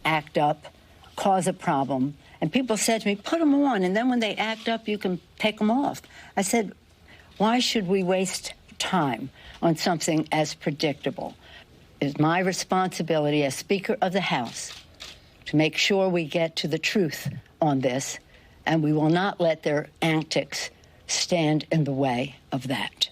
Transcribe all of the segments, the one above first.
act up, cause a problem. And people said to me, put them on, and then when they act up, you can take them off. I said, why should we waste time on something as predictable? It's my responsibility as Speaker of the House to make sure we get to the truth on this, and we will not let their antics stand in the way of that.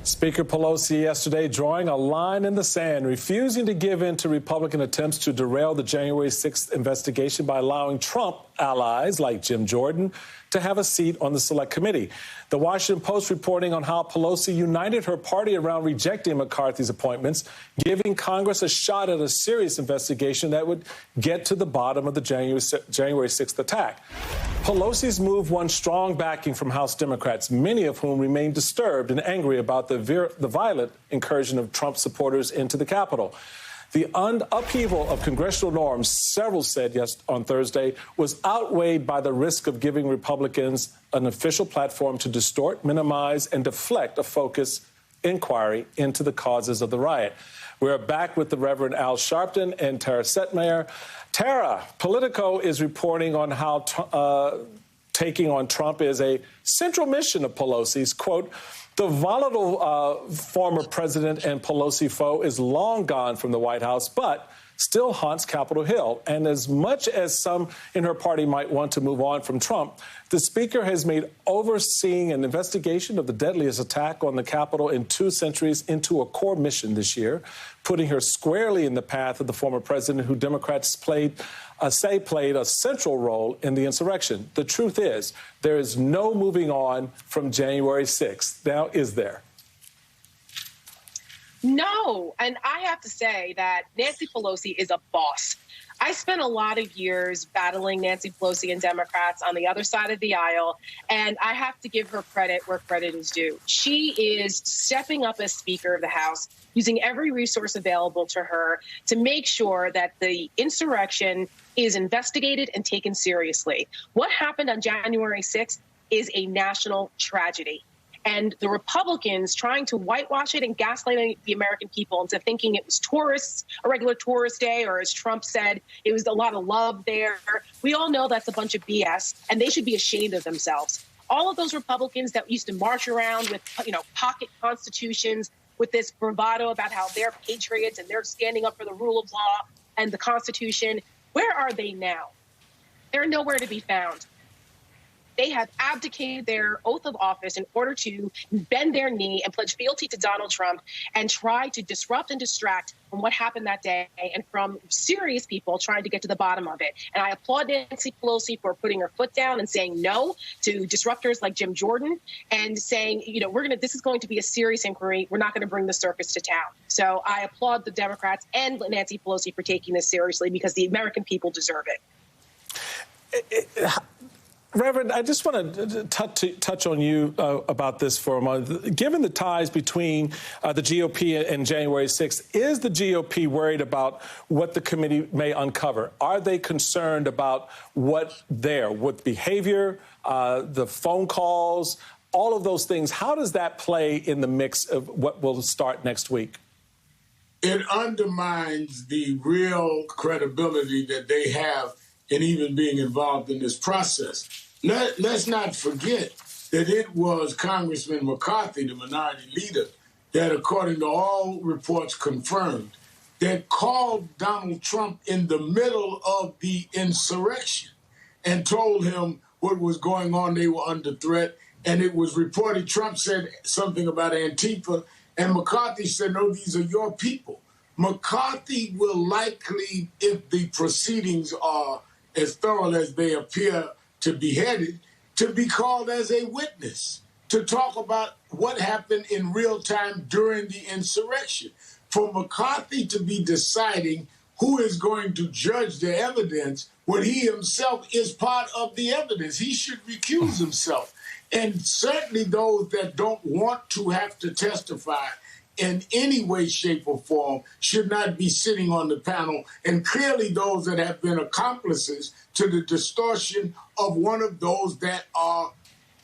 Speaker Pelosi yesterday drawing a line in the sand, refusing to give in to Republican attempts to derail the January 6th investigation by allowing Trump allies like Jim Jordan to have a seat on the Select Committee. The Washington Post reporting on how Pelosi united her party around rejecting McCarthy's appointments, giving Congress a shot at a serious investigation that would get to the bottom of the January 6th attack. Pelosi's move won strong backing from House Democrats, many of whom remain disturbed and angry about the violent incursion of Trump supporters into the Capitol. The upheaval of congressional norms, several said on Thursday, was outweighed by the risk of giving Republicans an official platform to distort, minimize, and deflect a focused inquiry into the causes of the riot. We're back with the Reverend Al Sharpton and Tara Setmayer. Tara, Politico is reporting on how taking on Trump is a central mission of Pelosi's. Quote, the volatile former president and Pelosi foe is long gone from the White House, but still haunts Capitol Hill. And as much as some in her party might want to move on from Trump, the speaker has made overseeing an investigation of the deadliest attack on the Capitol in 2 centuries into a core mission this year, putting her squarely in the path of the former president who Democrats played a central role in the insurrection. The truth is, there is no moving on from January 6th. Now, is there? No. And I have to say that Nancy Pelosi is a boss. I spent a lot of years battling Nancy Pelosi and Democrats on the other side of the aisle, and I have to give her credit where credit is due. She is stepping up as Speaker of the House, using every resource available to her to make sure that the insurrection is investigated and taken seriously. What happened on January 6th is a national tragedy. And the Republicans trying to whitewash it and gaslight the American people into thinking it was tourists, a regular tourist day, or as Trump said, it was a lot of love there. We all know that's a bunch of BS, and they should be ashamed of themselves. All of those Republicans that used to march around with, pocket constitutions, with this bravado about how they're patriots and they're standing up for the rule of law and the Constitution, where are they now? They're nowhere to be found. They have abdicated their oath of office in order to bend their knee and pledge fealty to Donald Trump and try to disrupt and distract from what happened that day and from serious people trying to get to the bottom of it. And I applaud Nancy Pelosi for putting her foot down and saying no to disruptors like Jim Jordan and saying, this is going to be a serious inquiry. We're not going to bring the circus to town. So I applaud the Democrats and Nancy Pelosi for taking this seriously because the American people deserve it. Reverend, I just want to touch on you about this for a moment. Given the ties between the GOP and January 6th, is the GOP worried about what the committee may uncover? Are they concerned about what behavior, the phone calls, all of those things? How does that play in the mix of what will start next week? It undermines the real credibility that they have in even being involved in this process. Let's not forget that it was Congressman McCarthy, the minority leader, that, according to all reports confirmed, that called Donald Trump in the middle of the insurrection and told him what was going on. They were under threat. And it was reported Trump said something about Antifa, and McCarthy said, no, these are your people. McCarthy will likely, if the proceedings are as thorough as they appear to be headed, to be called as a witness, to talk about what happened in real time during the insurrection. For McCarthy to be deciding who is going to judge the evidence when he himself is part of the evidence, he should recuse himself. And certainly those that don't want to have to testify in any way, shape, or form should not be sitting on the panel. And clearly those that have been accomplices to the distortion of one of those that are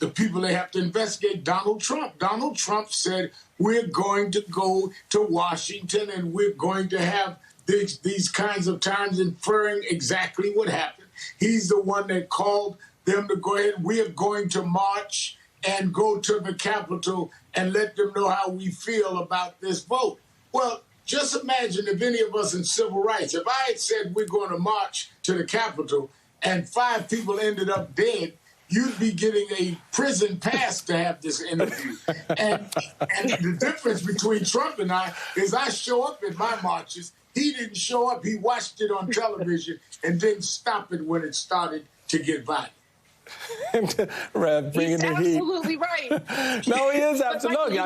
the people they have to investigate, Donald Trump. Donald Trump said, we're going to go to Washington and we're going to have these kinds of times, inferring exactly what happened. He's the one that called them to go ahead. We are going to march and go to the Capitol and let them know how we feel about this vote. Well, just imagine if any of us in civil rights, if I had said we're going to march to the Capitol and 5 people ended up dead, you'd be getting a prison pass to have this interview. And the difference between Trump and I is I show up at my marches. He didn't show up. He watched it on television and didn't stop it when it started to get violent. Rev, bringing He's the heat. absolutely right. No, he is absolutely.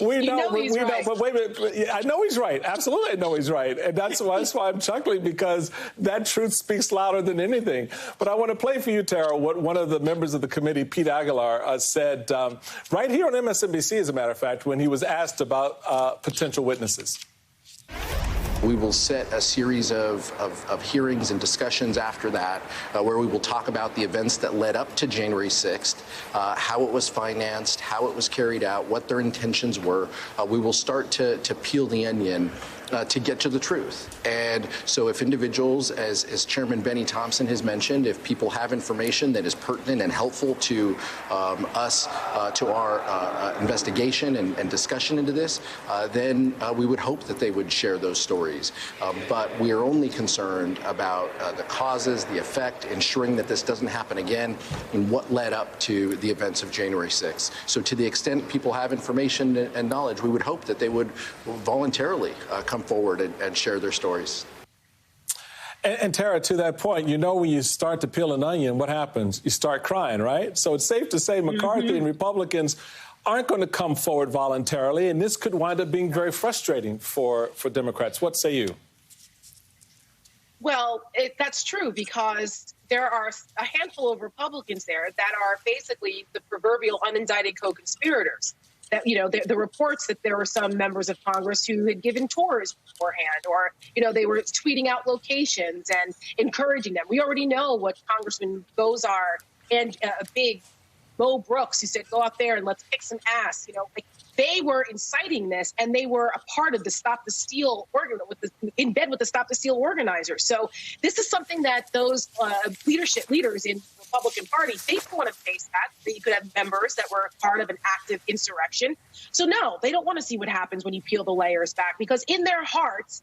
We know, right. but wait a minute. I know he's right. Absolutely, I know he's right, and that's why I'm chuckling, because that truth speaks louder than anything. But I want to play for you, Tara, what one of the members of the committee, Pete Aguilar, said right here on MSNBC, as a matter of fact, when he was asked about potential witnesses. We will set a series of hearings and discussions after that where we will talk about the events that led up to January 6th, how it was financed, how it was carried out, what their intentions were. We will start to peel the onion to get to the truth. And so if individuals, as Chairman Benny Thompson has mentioned, if people have information that is pertinent and helpful to us, to our investigation and discussion into this, then we would hope that they would share those stories. But we are only concerned about the causes, the effect, ensuring that this doesn't happen again, and what led up to the events of January 6th. So to the extent people have information and knowledge, we would hope that they would voluntarily come forward and share their stories. And Tara, to that point, you know, when you start to peel an onion, what happens? You start crying, right? So it's safe to say McCarthy and Republicans aren't going to come forward voluntarily, and this could wind up being very frustrating for Democrats. What say you? Well, that's true, because there are a handful of Republicans there that are basically the proverbial unindicted co-conspirators. That, you know, the reports that there were some members of Congress who had given tours beforehand, or, you know, they were tweeting out locations and encouraging them. We already know what Congressman Gosar and a big Mo Brooks, who said, go out there and let's kick some ass. You know, like, they were inciting this, and they were a part of the Stop the Steal in bed with the Stop the Steal organizers. So this is something that those leaders in the Republican Party, they don't want to face that you could have members that were part of an active insurrection. So no, they don't want to see what happens when you peel the layers back, because in their hearts,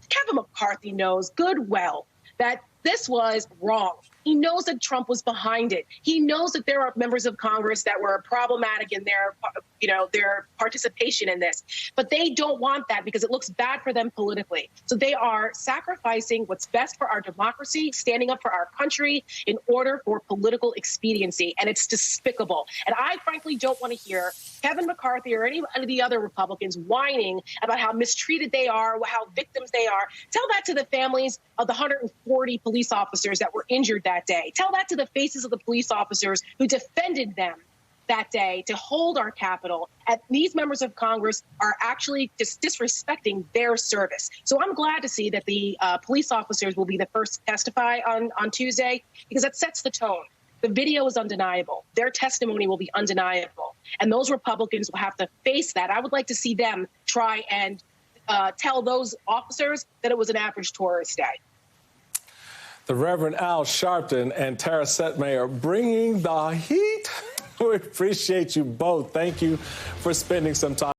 Kevin McCarthy knows good well that this was wrong. He knows that Trump was behind it. He knows that there are members of Congress that were problematic in their, you know, their participation in this. But they don't want that because it looks bad for them politically. So they are sacrificing what's best for our democracy, standing up for our country in order for political expediency. And it's despicable. And I frankly don't want to hear Kevin McCarthy or any of the other Republicans whining about how mistreated they are, how victims they are. Tell that to the families of the 140 police officers that were injured that day. Tell that to the faces of the police officers who defended them that day to hold our Capitol. And these members of Congress are actually just disrespecting their service. So I'm glad to see that the police officers will be the first to testify on Tuesday, because that sets the tone. The video is undeniable. Their testimony will be undeniable. And those Republicans will have to face that. I would like to see them try and tell those officers that it was an average tourist day. The Reverend Al Sharpton and Tara Setmayer bringing the heat. We appreciate you both. Thank you for spending some time.